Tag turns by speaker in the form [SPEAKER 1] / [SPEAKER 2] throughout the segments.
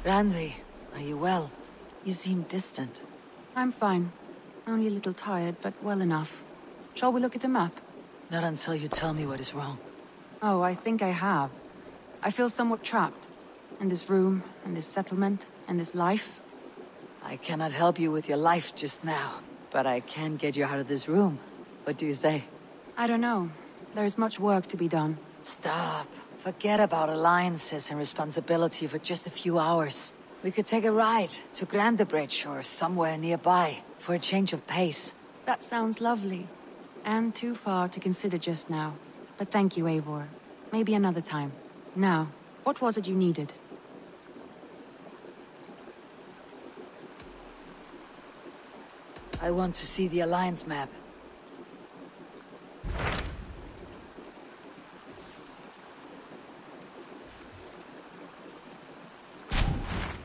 [SPEAKER 1] Randvi, are you well? You seem distant.
[SPEAKER 2] I'm fine. Only a little tired, but well enough. Shall we look at the map?
[SPEAKER 1] Not until you tell me what is wrong.
[SPEAKER 2] Oh, I think I have. I feel somewhat trapped. In this room, in this settlement, in this life.
[SPEAKER 1] I cannot help you with your life just now, but I can get you out of this room. What do you say?
[SPEAKER 2] I don't know. There's much work to be done.
[SPEAKER 1] Stop. Forget about alliances and responsibility for just a few hours. We could take a ride to Grandebridge or somewhere nearby for a change of pace.
[SPEAKER 2] That sounds lovely. And too far to consider just now. But thank you, Eivor. Maybe another time. Now, what was it you needed?
[SPEAKER 1] I want to see the Alliance map.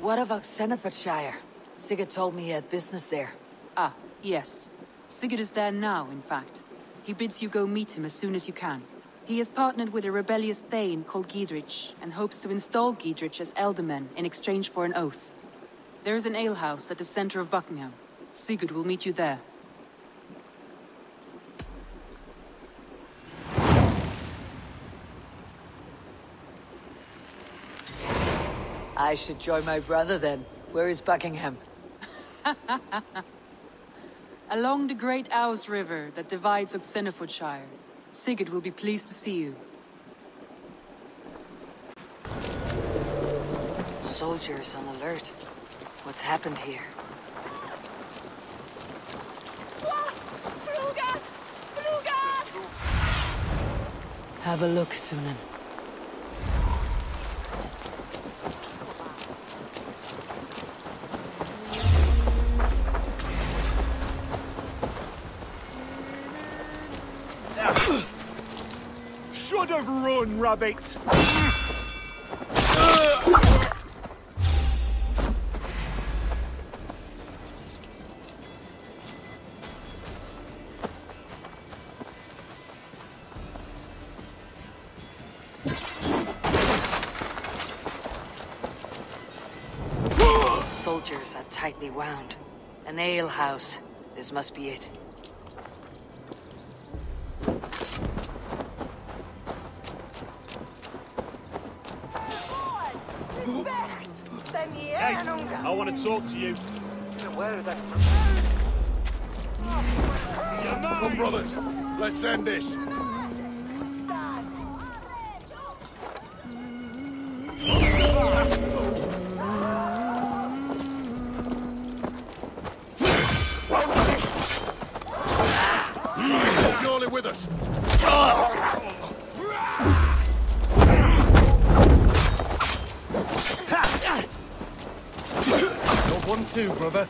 [SPEAKER 1] What of Oxenefordscire? Sigurd told me he had business there.
[SPEAKER 2] Ah, yes. Sigurd is there now, in fact. He bids you go meet him as soon as you can. He has partnered with a rebellious Thane called Giedrich, and hopes to install Giedrich as Elderman in exchange for an oath. There is an alehouse at the center of Buckingham. Sigurd will meet you there.
[SPEAKER 1] I should join my brother then. Where is Buckingham?
[SPEAKER 2] Along the great Ouse River that divides Oxenefordscire. Sigurd will be pleased to see you.
[SPEAKER 1] Soldiers on alert. What's happened here? Have a look, Sunan.
[SPEAKER 3] Should have run, rabbit!
[SPEAKER 1] These soldiers are tightly wound. An alehouse. This must be it.
[SPEAKER 3] Hey, I want to talk to you.
[SPEAKER 4] Come, brothers. Let's end this. Surely with us.
[SPEAKER 3] Not 1-2, brother.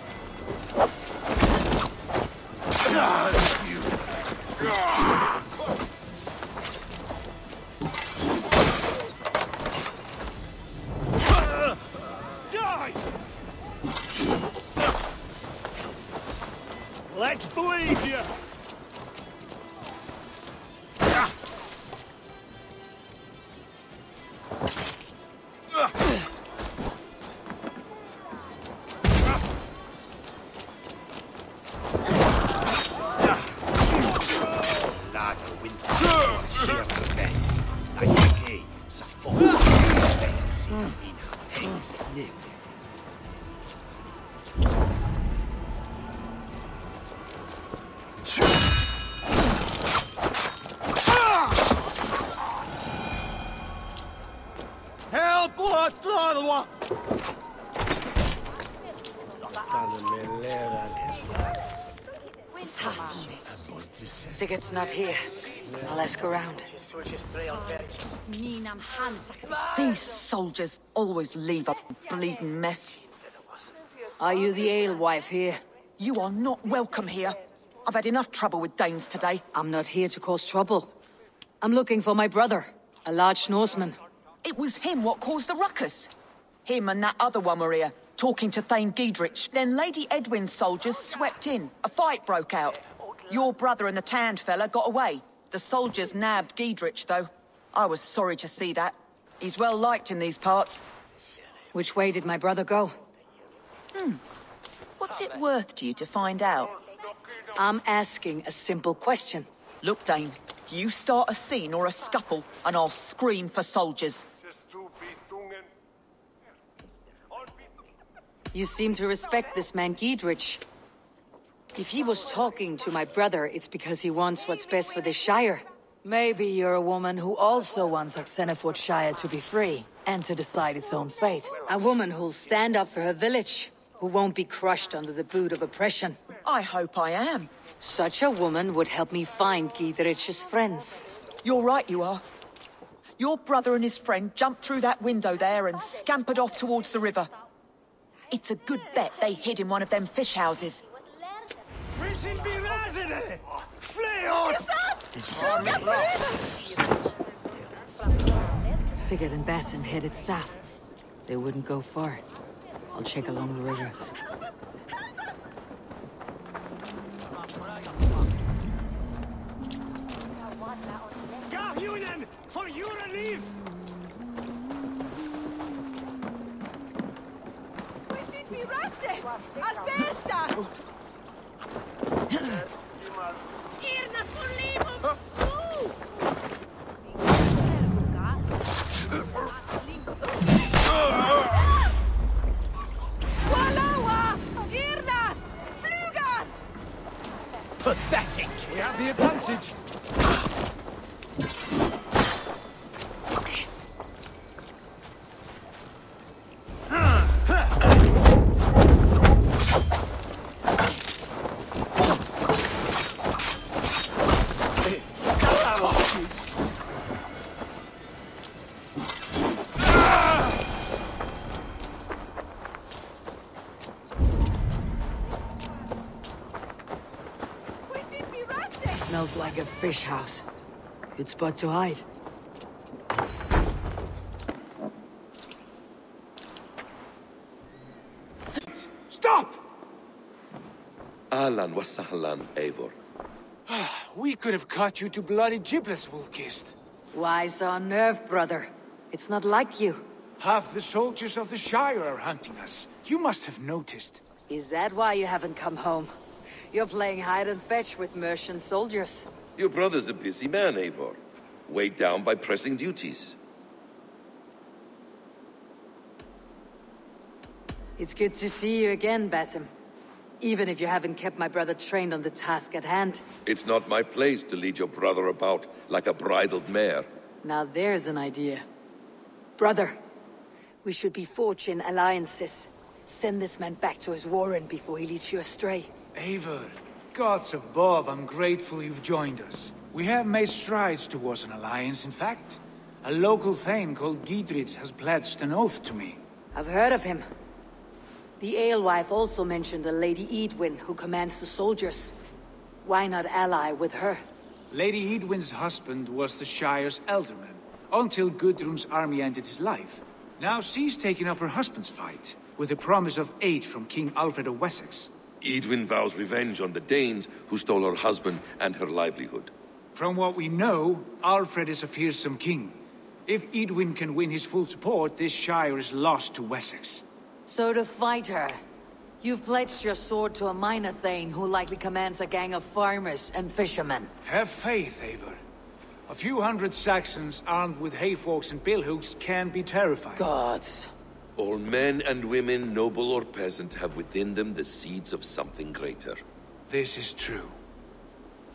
[SPEAKER 3] Die! Let's bleed you!
[SPEAKER 1] Sigurd's not here. I'll ask around.
[SPEAKER 5] These soldiers always leave a bleeding mess.
[SPEAKER 1] Are you the alewife here?
[SPEAKER 5] You are not welcome here. I've had enough trouble with Danes today.
[SPEAKER 1] I'm not here to cause trouble. I'm looking for my brother, a large Norseman.
[SPEAKER 5] It was him what caused the ruckus. Him and that other one were here, talking to Thane Giedrich. Then Lady Edwin's soldiers swept in. A fight broke out. Your brother and the tanned fella got away. The soldiers nabbed Giedrich, though. I was sorry to see that. He's well liked in these parts.
[SPEAKER 1] Which way did my brother go?
[SPEAKER 5] What's it worth to you to find out?
[SPEAKER 1] I'm asking a simple question.
[SPEAKER 5] Look, Dane, you start a scene or a scuffle, and I'll scream for soldiers.
[SPEAKER 1] You seem to respect this man Giedrich. If he was talking to my brother, it's because he wants what's best for the Shire. Maybe you're a woman who also wants Oxenefordscire to be free, and to decide its own fate. A woman who'll stand up for her village, who won't be crushed under the boot of oppression.
[SPEAKER 5] I hope I am.
[SPEAKER 1] Such a woman would help me find Giedrich's friends.
[SPEAKER 5] You're right, you are. Your brother and his friend jumped through that window there and scampered off towards the river. It's a good bet they hid in one of them fish houses.
[SPEAKER 1] Sigurd and Basim headed south. They wouldn't go far. I'll check along the river.
[SPEAKER 3] For your relief! Pathetic! We have the advantage.
[SPEAKER 1] Smells like a fish house. Good spot to hide.
[SPEAKER 3] Stop!
[SPEAKER 4] Ahlan wa sahlan, Eivor.
[SPEAKER 3] We could have cut you to bloody giblets, Wolf-Kissed.
[SPEAKER 1] Why so unnerved, brother? It's not like you.
[SPEAKER 3] Half the soldiers of the Shire are hunting us. You must have noticed.
[SPEAKER 1] Is that why you haven't come home? You're playing hide and fetch with Mercian soldiers.
[SPEAKER 4] Your brother's a busy man, Eivor. Weighed down by pressing duties.
[SPEAKER 1] It's good to see you again, Basim. Even if you haven't kept my brother trained on the task at hand.
[SPEAKER 4] It's not my place to lead your brother about like a bridled mare.
[SPEAKER 1] Now there's an idea. Brother, we should be forging alliances. Send this man back to his warren before he leads you astray.
[SPEAKER 3] Eivor, gods above, I'm grateful you've joined us. We have made strides towards an alliance, in fact. A local thane called Giedrich has pledged an oath to me.
[SPEAKER 1] I've heard of him. The alewife also mentioned a Lady Edwin who commands the soldiers. Why not ally with her?
[SPEAKER 3] Lady Edwin's husband was the Shire's elderman, until Gudrun's army ended his life. Now she's taken up her husband's fight, with the promise of aid from King Alfred of Wessex.
[SPEAKER 4] Edwin vows revenge on the Danes who stole her husband and her livelihood.
[SPEAKER 3] From what we know, Alfred is a fearsome king. If Edwin can win his full support, this Shire is lost to Wessex.
[SPEAKER 1] So to fight her, you've pledged your sword to a minor thane who likely commands a gang of farmers and fishermen.
[SPEAKER 3] Have faith, Eivor. A few hundred Saxons armed with hayforks and billhooks can be terrifying.
[SPEAKER 1] Gods.
[SPEAKER 4] All men and women, noble or peasant, have within them the seeds of something greater.
[SPEAKER 3] This is true.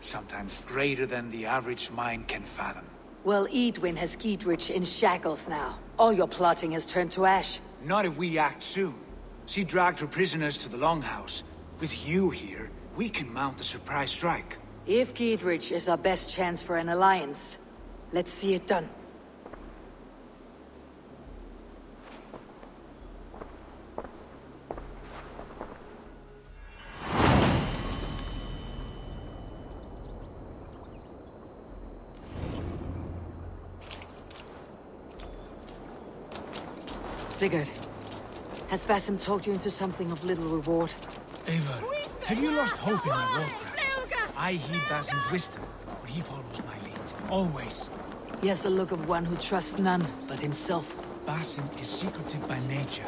[SPEAKER 3] Sometimes greater than the average mind can fathom.
[SPEAKER 1] Well, Edwin has Giedrich in shackles now. All your plotting has turned to ash.
[SPEAKER 3] Not if we act soon. She dragged her prisoners to the Longhouse. With you here, we can mount a surprise strike.
[SPEAKER 1] If Giedrich is our best chance for an alliance, let's see it done. Sigurd, has Basim talked you into something of little reward?
[SPEAKER 3] Eivor, have you lost hope in my warcraft? I heed Basim's wisdom, but he follows my lead. Always.
[SPEAKER 1] He has the look of one who trusts none but himself.
[SPEAKER 3] Basim is secretive by nature,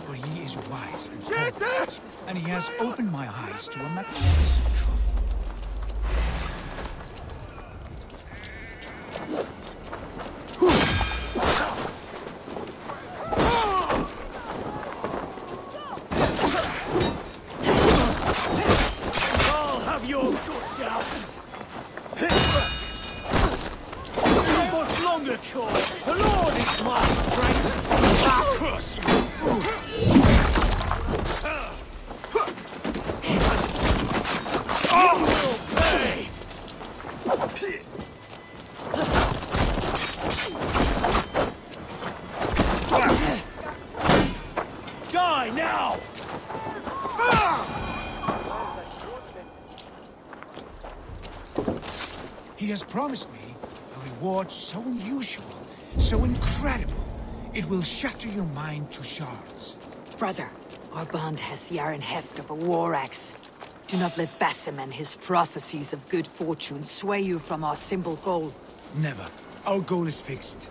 [SPEAKER 3] but he is wise and corporate, and he has opened my eyes to a magnificent truth.
[SPEAKER 6] I'll have your guts out! Not much longer, Cor! The Lord is my strength! I'll curse you! You will pay! Die now!
[SPEAKER 3] He has promised me a reward so unusual, so incredible, it will shatter your mind to shards.
[SPEAKER 1] Brother, our bond has the iron heft of a war axe. Do not let Basim and his prophecies of good fortune sway you from our simple goal.
[SPEAKER 3] Never. Our goal is fixed.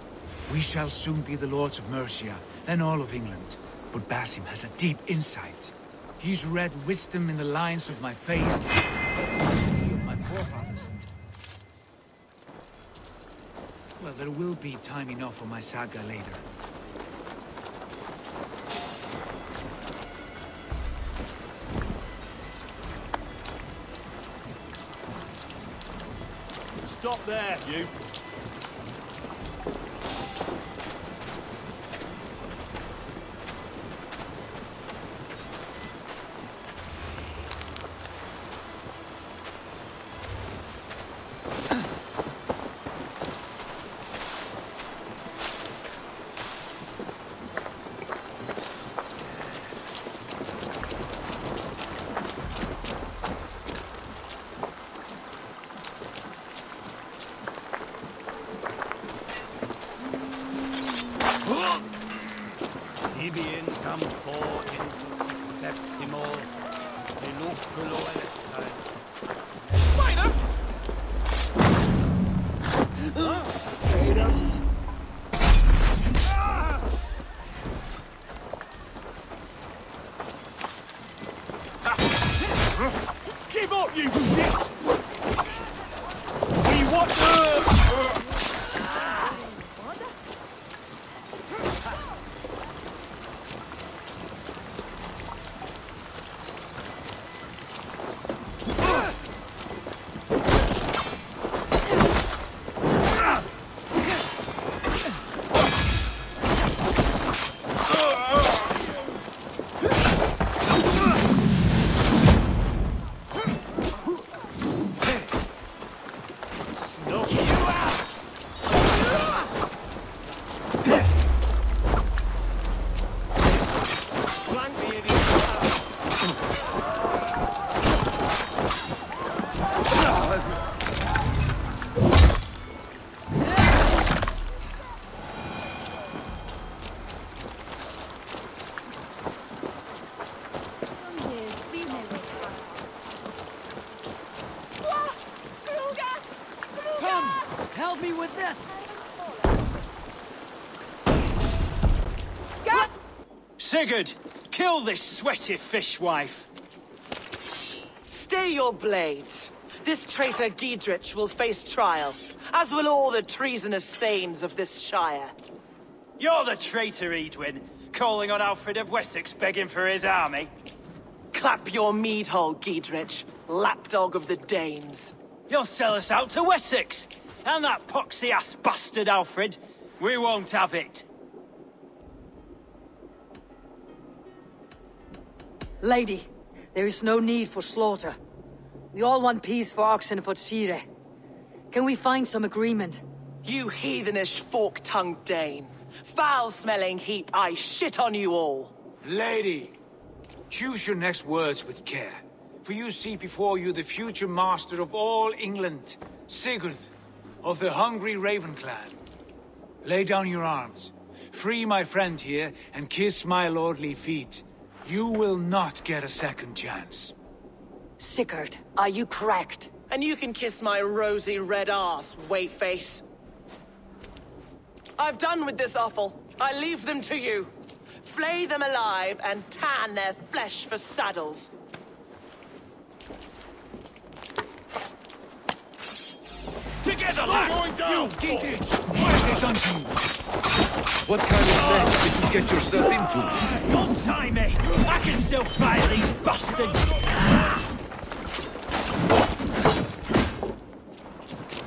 [SPEAKER 3] We shall soon be the lords of Mercia, then all of England. But Basim has a deep insight. He's read wisdom in the lines of my face, of my forefathers. Well, there will be time enough for my saga later.
[SPEAKER 6] Stop there, you! Ibien come for in septimo minuculo electae. Spider! Give up, you shit! We want
[SPEAKER 1] Help me with this!
[SPEAKER 6] Sigurd, kill this sweaty fishwife.
[SPEAKER 7] Stay your blades. This traitor Giedrich will face trial, as will all the treasonous thanes of this shire.
[SPEAKER 6] You're the traitor, Edwin, calling on Alfred of Wessex begging for his army.
[SPEAKER 7] Clap your mead hole, Giedrich, lapdog of the Danes.
[SPEAKER 6] You'll sell us out to Wessex, and that poxy-ass bastard Alfred. We won't have it.
[SPEAKER 1] Lady, there is no need for slaughter. We all want peace for Oxenefordscire. Can we find some agreement?
[SPEAKER 7] You heathenish fork-tongued Dane. Foul-smelling heap, I shit on you all.
[SPEAKER 3] Lady, choose your next words with care. For you see before you the future master of all England, Sigurd, of the hungry Raven clan. Lay down your arms. Free my friend here, and kiss my lordly feet. You will not get a second chance.
[SPEAKER 1] Sigurd, are you cracked?
[SPEAKER 7] And you can kiss my rosy red arse, wayface. I've done with this offal. I leave them to you. Flay them alive and tan their flesh for saddles.
[SPEAKER 6] Together, lad! You Geedrich! What have they done to you?
[SPEAKER 4] What kind of mess did you get yourself into?
[SPEAKER 6] Don't tie me! I can still fire these bastards!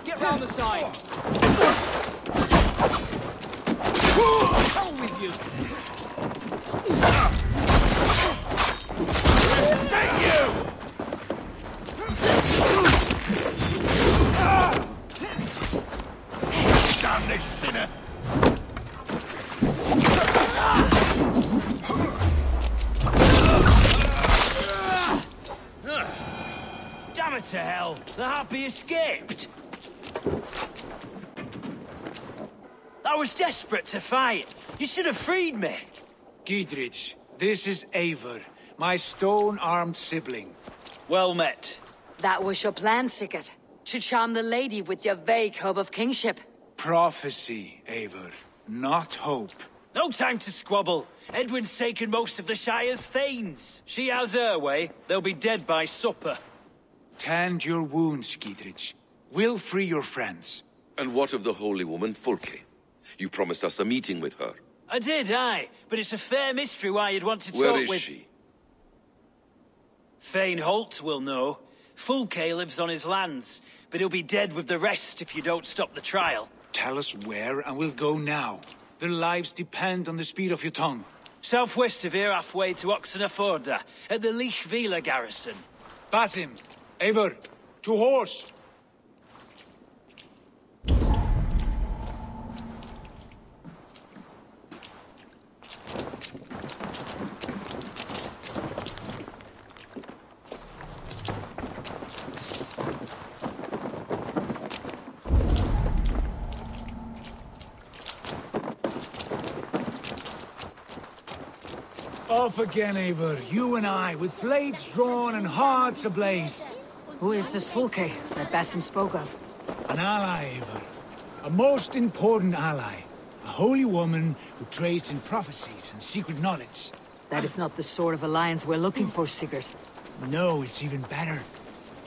[SPEAKER 6] Get round the side! Hell with you! Take you! Damn this sinner! Damn it to hell! The Happy escaped! I was desperate to fight. You should have freed me.
[SPEAKER 3] Geedrich, this is Eivor, my stone-armed sibling.
[SPEAKER 6] Well met.
[SPEAKER 1] That was your plan, Sigurd. To charm the lady with your vague hope of kingship.
[SPEAKER 3] Prophecy, Eivor, not hope.
[SPEAKER 6] No time to squabble. Edwin's taken most of the Shire's thanes. She has her way. They'll be dead by supper.
[SPEAKER 3] Tend your wounds, Geedrich. We'll free your friends.
[SPEAKER 4] And what of the holy woman Fulke? You promised us a meeting with her.
[SPEAKER 6] I did, aye. But it's a fair mystery why you'd want to talk
[SPEAKER 4] Where
[SPEAKER 6] with...
[SPEAKER 4] is she?
[SPEAKER 6] Thane Holt will know. Fulke lives on his lands, but he'll be dead with the rest if you don't stop the trial.
[SPEAKER 3] Tell us where, and we'll go now. Their lives depend on the speed of your tongue.
[SPEAKER 6] Southwest of here, halfway to Oxenefordscire, at the Lichvila garrison.
[SPEAKER 3] Basim, Eivor, to horse! Off again, Eivor. You and I, with blades drawn and hearts ablaze.
[SPEAKER 1] Who is this Fulke that Basim spoke of?
[SPEAKER 3] An ally, Eivor. A most important ally. A holy woman who trades in prophecies and secret knowledge.
[SPEAKER 1] That is not the sort of alliance we're looking for, Sigurd.
[SPEAKER 3] No, it's even better.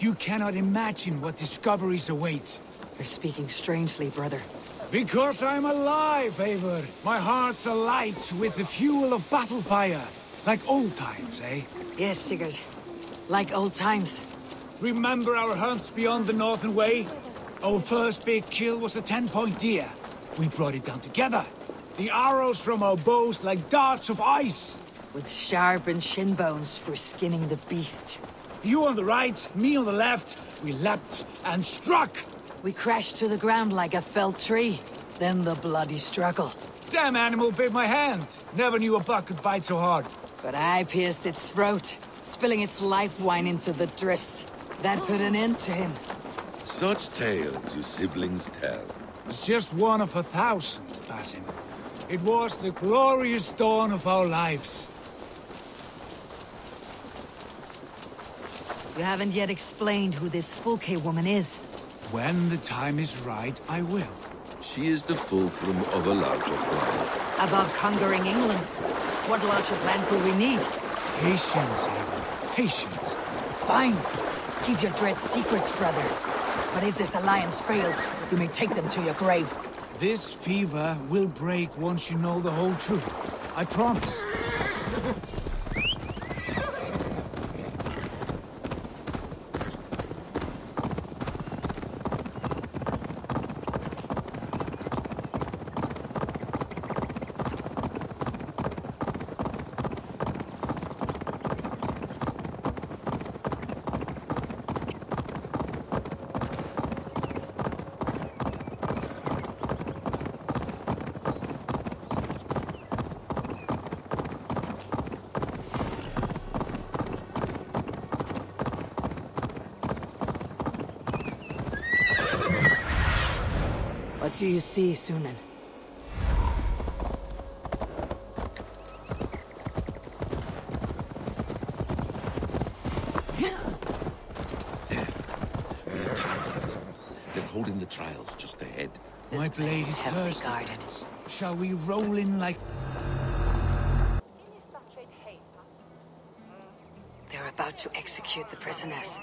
[SPEAKER 3] You cannot imagine what discoveries await.
[SPEAKER 1] You're speaking strangely, brother.
[SPEAKER 3] Because I'm alive, Eivor. My heart's alight with the fuel of battle fire. Like old times, eh?
[SPEAKER 1] Yes, Sigurd. Like old times.
[SPEAKER 3] Remember our hunts beyond the Northern Way? Our first big kill was a 10-point deer. We brought it down together. The arrows from our bows like darts of ice.
[SPEAKER 1] With sharpened shin bones for skinning the beast.
[SPEAKER 3] You on the right, me on the left. We leapt and struck.
[SPEAKER 1] We crashed to the ground like a felled tree. Then the bloody struggle.
[SPEAKER 3] Damn animal bit my hand. Never knew a buck could bite so hard.
[SPEAKER 1] But I pierced its throat, spilling its life wine into the drifts. That put an end to him.
[SPEAKER 4] Such tales you siblings tell.
[SPEAKER 3] It's just one of 1,000, Basim. It was the glorious dawn of our lives.
[SPEAKER 1] You haven't yet explained who this Fulke woman is.
[SPEAKER 3] When the time is right, I will.
[SPEAKER 4] She is the fulcrum of a larger plan.
[SPEAKER 1] Above conquering England, what larger plan could we need?
[SPEAKER 3] Patience, Eivor. Patience.
[SPEAKER 1] Fine. Keep your dread secrets, brother. But if this alliance fails, you may take them to your grave.
[SPEAKER 3] This fever will break once you know the whole truth. I promise.
[SPEAKER 1] What do you see, Sunan?
[SPEAKER 4] We are targeted. They're holding the trials just ahead.
[SPEAKER 3] My blade is thirsty. Shall we roll in like...
[SPEAKER 1] They're about to execute the prisoners.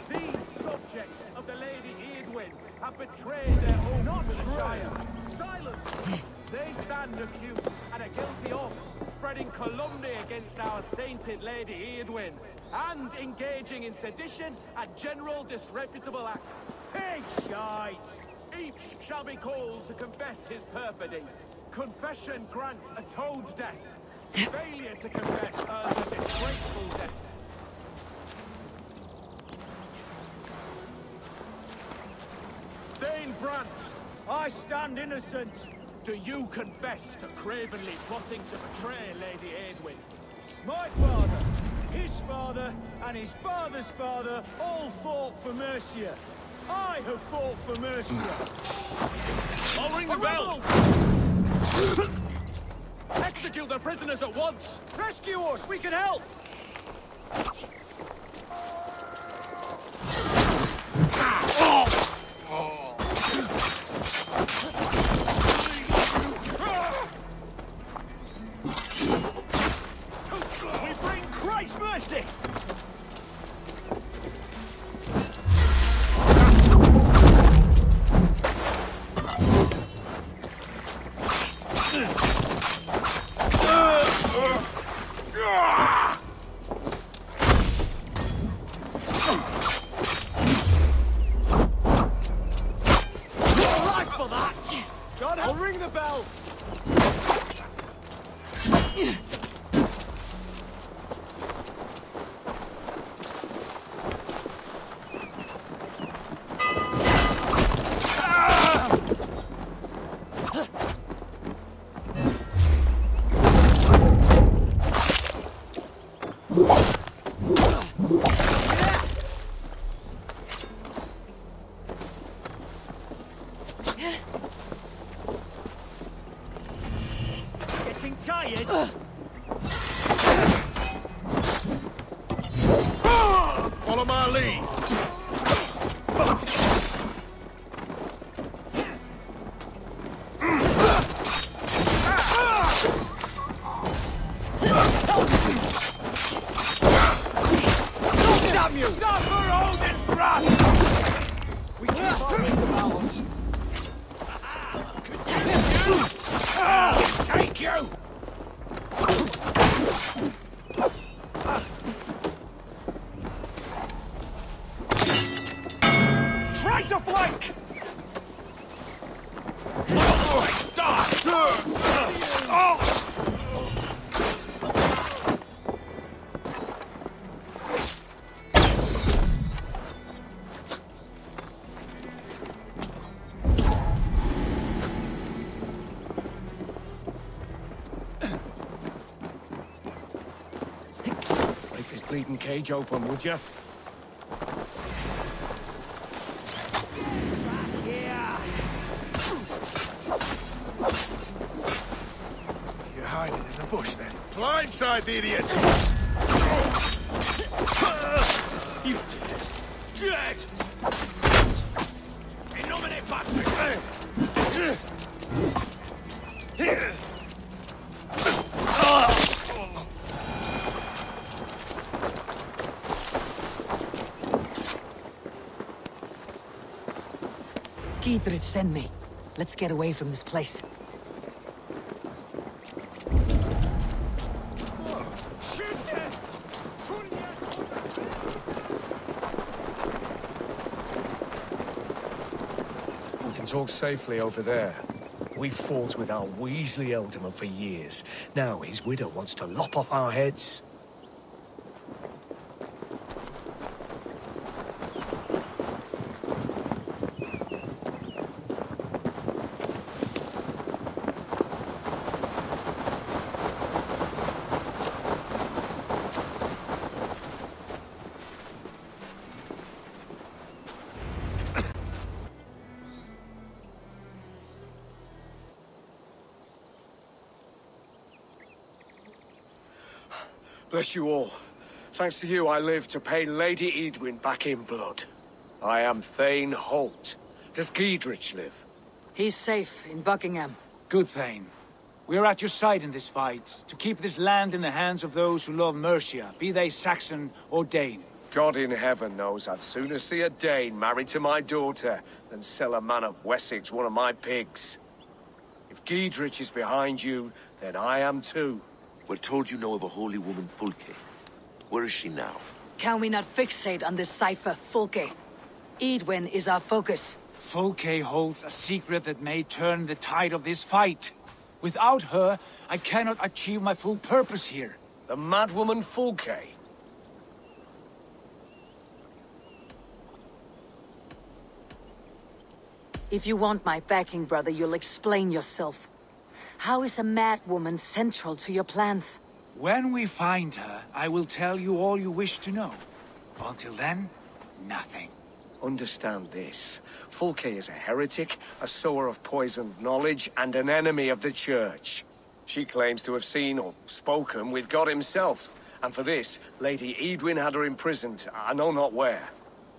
[SPEAKER 6] These subjects of the Lady Eadwyn have betrayed their own to the Shire. Silence! They stand accused and are guilty of spreading calumny against our sainted Lady Eadwyn and engaging in sedition and general disreputable acts. Pig shite! Each shall be called to confess his perfidy. Confession grants a toad death. Failure to confess earns a disgraceful death. Thane Brant, I stand innocent. Do you confess to cravenly plotting to betray Lady Eadwyn? My father, his father, and his father's father all fought for Mercia. I have fought for Mercia.
[SPEAKER 3] I'll ring the bell!
[SPEAKER 6] Execute the prisoners at once! Rescue us! We can help! We bring Christ's mercy! I'll ring the bell! Getting tired?
[SPEAKER 3] Follow my lead!
[SPEAKER 6] Damn you! Suffer Odin's wrath! We keep our wits about us.
[SPEAKER 3] Take you!
[SPEAKER 6] Try to flank!
[SPEAKER 3] Break this bleeding cage open, would you?
[SPEAKER 6] You're hiding in the bush then?
[SPEAKER 3] Blindside the idiot!
[SPEAKER 6] You did it! Dead! In nomine Patris!
[SPEAKER 1] Gidrich, send me. Let's get away from this place.
[SPEAKER 8] We can talk safely over there. We've fought with our Weasley Ealdorman for years. Now his widow wants to lop off our heads.
[SPEAKER 6] Bless you all.
[SPEAKER 8] Thanks to you, I live to pay Lady Edwin back in blood. I am Thane Holt. Does Giedrich live?
[SPEAKER 1] He's safe in Buckingham.
[SPEAKER 3] Good, Thane. We're at your side in this fight, to keep this land in the hands of those who love Mercia, be they Saxon or Dane.
[SPEAKER 8] God in heaven knows I'd sooner see a Dane married to my daughter than sell a man of Wessex one of my pigs. If Giedrich is behind you, then I am too.
[SPEAKER 4] We're told you know of a holy woman, Fulke. Where is she now?
[SPEAKER 1] Can we not fixate on this cipher, Fulke? Edwin is our focus.
[SPEAKER 3] Fulke holds a secret that may turn the tide of this fight. Without her, I cannot achieve my full purpose here.
[SPEAKER 8] The madwoman Fulke?
[SPEAKER 1] If you want my backing, brother, you'll explain yourself. How is a madwoman central to your plans?
[SPEAKER 3] When we find her, I will tell you all you wish to know. Until then, nothing.
[SPEAKER 8] Understand this. Fulke is a heretic, a sower of poisoned knowledge, and an enemy of the Church. She claims to have seen or spoken with God himself. And for this, Lady Edwin had her imprisoned, I know not where.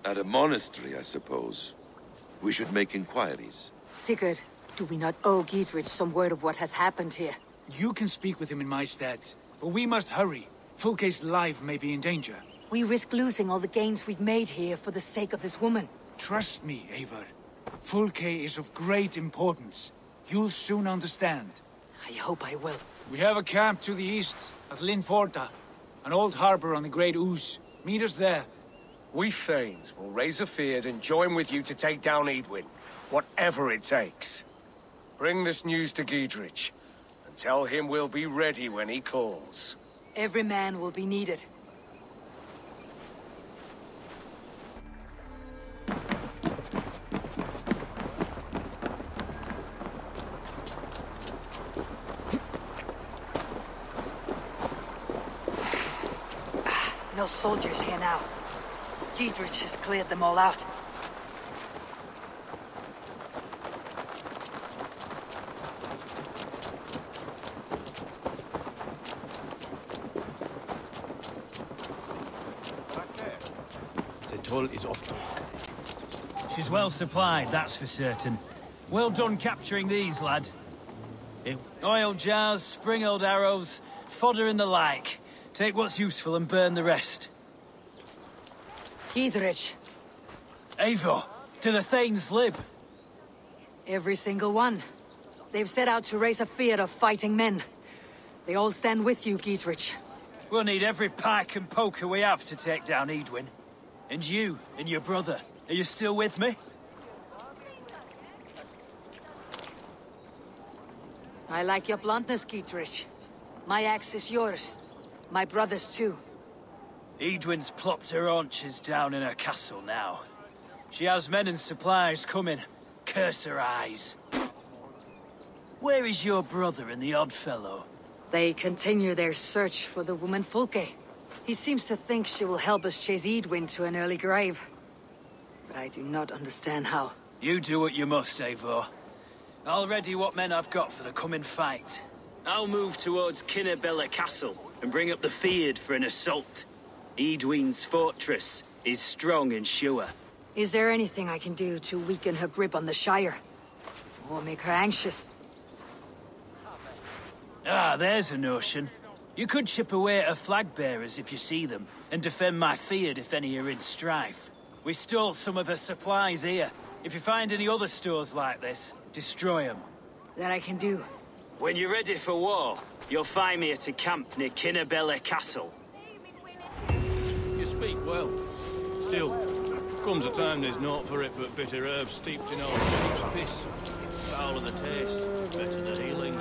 [SPEAKER 4] At a monastery, I suppose. We should make inquiries.
[SPEAKER 1] Sigurd, do we not owe Giedrich some word of what has happened here?
[SPEAKER 3] You can speak with him in my stead, but we must hurry. Fulke's life may be in danger.
[SPEAKER 1] We risk losing all the gains we've made here for the sake of this woman.
[SPEAKER 3] Trust me, Eivor. Fulke is of great importance. You'll soon understand.
[SPEAKER 1] I hope I will.
[SPEAKER 3] We have a camp to the east, at Linforda, an old harbor on the Great Ouse. Meet us there.
[SPEAKER 8] We Thanes will raise a feard and join with you to take down Edwin, whatever it takes. Bring this news to Giedrich, and tell him we'll be ready when he calls.
[SPEAKER 1] Every man will be needed. No soldiers here now. Giedrich has cleared them all out.
[SPEAKER 9] The toll is off.
[SPEAKER 10] She's well supplied, that's for certain. Well done capturing these, lad. Oil jars, spring-oiled arrows, fodder and the like. Take what's useful and burn the rest.
[SPEAKER 1] Giedrich.
[SPEAKER 10] Eivor, do the Thanes live?
[SPEAKER 1] Every single one. They've set out to raise a fear of fighting men. They all stand with you, Giedrich.
[SPEAKER 10] We'll need every pike and poker we have to take down Edwin. And you, and your brother, are you still with me?
[SPEAKER 1] I like your bluntness, Giedrich. My axe is yours. My brother's too.
[SPEAKER 10] Edwin's plopped her haunches down in her castle now. She has men and supplies coming. Curse her eyes. Where is your brother and the odd fellow?
[SPEAKER 1] They continue their search for the woman Fulke. He seems to think she will help us chase Edwin to an early grave. But I do not understand how.
[SPEAKER 10] You do what you must, Eivor. I'll ready what men I've got for the coming fight. I'll move towards Kinnebella Castle and bring up the feared for an assault. Edwin's fortress is strong and sure.
[SPEAKER 1] Is there anything I can do to weaken her grip on the Shire? Or make her anxious?
[SPEAKER 10] Ah, there's a notion. You could chip away at her flag-bearers if you see them, and defend my feared if any are in strife. We stole some of her supplies here. If you find any other stores like this, destroy them.
[SPEAKER 1] That I can do.
[SPEAKER 10] When you're ready for war, you'll find me at a camp near Kinnebella Castle.
[SPEAKER 9] You speak well. Still, comes a time there's naught for it but bitter herbs steeped in old sheep's piss. Foul of the taste, better the healing.